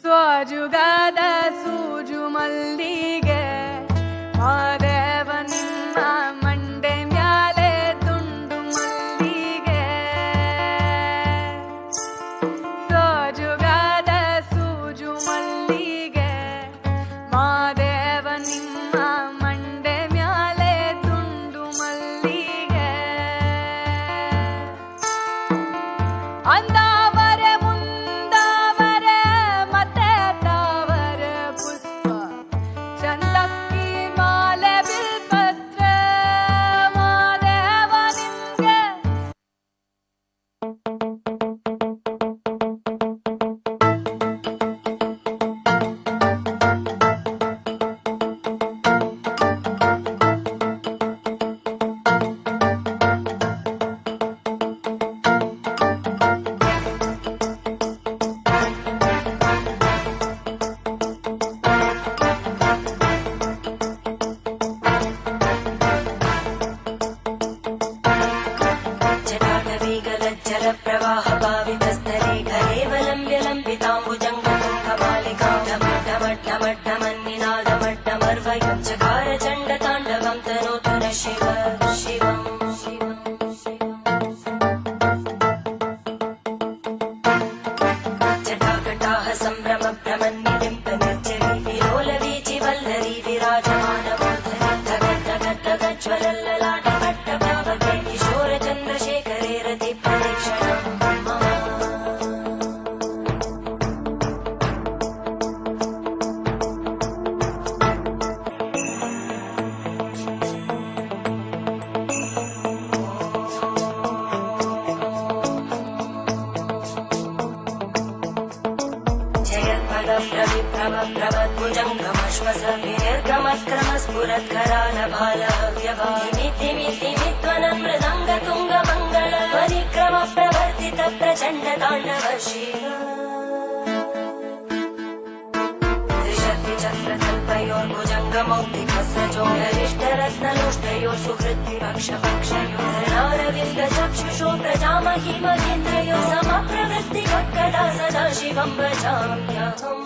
ಸ್ವಜುಗದ ಸೂಜು ಮಲ್ಲಿಗೆ ಮಾದೇವ ನಿನ್ನ ಮಂಡೆ ಮ್ಯಾಲೆ ದುಂಡು ಮಲ್ಲಿಗೆ. ಸ್ವಜುಗದ ಸೂಜು ಮಲ್ಲಿಗೆ ಮಾದೇವ ನಿನ್ನ ಮಂಡೆ ಮ್ಯಾಲೆ ದುಂಡು ಮಲ್ಲಿಗೆ. ಅಂದಾವರೆ ಮುಂದಾವರೆ ಮತ್ತೆ ತಾವರೆ ಪುಷ್ಪ ಚಂದಕ್ಕಿ ಮಾಲೆ ಬಿಲ್ಪತ್ರ ಮಾದೇವ ನಿಂಗೆ. जटाटवीगलज्जल प्रवाह पावितस्थले कलेवलम्ब्य लम्बिताम्बुजङ्गतुङ्गमालिका ढमड्ढमड्ढमन्निनादमड्ढमर्वयं चकार चण्डताण्डवं तनोतु न शिव शिवम्. जटाकटाः सम्भ्रमभ्रमन्निलिम्ब निर्जरी विलोलवीचि वल्लरी विराजमानमूर्धनि धगज्वलल्ललाटपट्टपावके किशोरचन्द्रशेखरे रति प्रदक्षिणम् मम. जयत्पदप्रविभ्रमभ्रमद्भुजङ्गमश्वस विनिर्गमक्रमस्फुरत्करालभालव्यवानिमित्तिमित्तिमित्त्वनमृदङ्गतुङ्गमङ्गल परिक्रमप्रवर्तित प्रचण्डताण्डव शिव. त्रिशक्तिचक्रकल्पयोर्भुजङ्गमौक्तिकस्रजोगरिष्ठरत्नलोष्टयोः सुहृद्विपक्षपक्षयोर्नारविन्दचक्षुषो प्रजामहि महेन्द्रयो समप्रवृत्तिवक्कटा सदा शिवं भजाम्यहम्.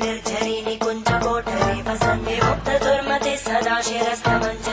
निर्झरी निकुञ्ज कोठरे वसन्ति मुक्तदुर्मते सदा शिरस्तमञ्च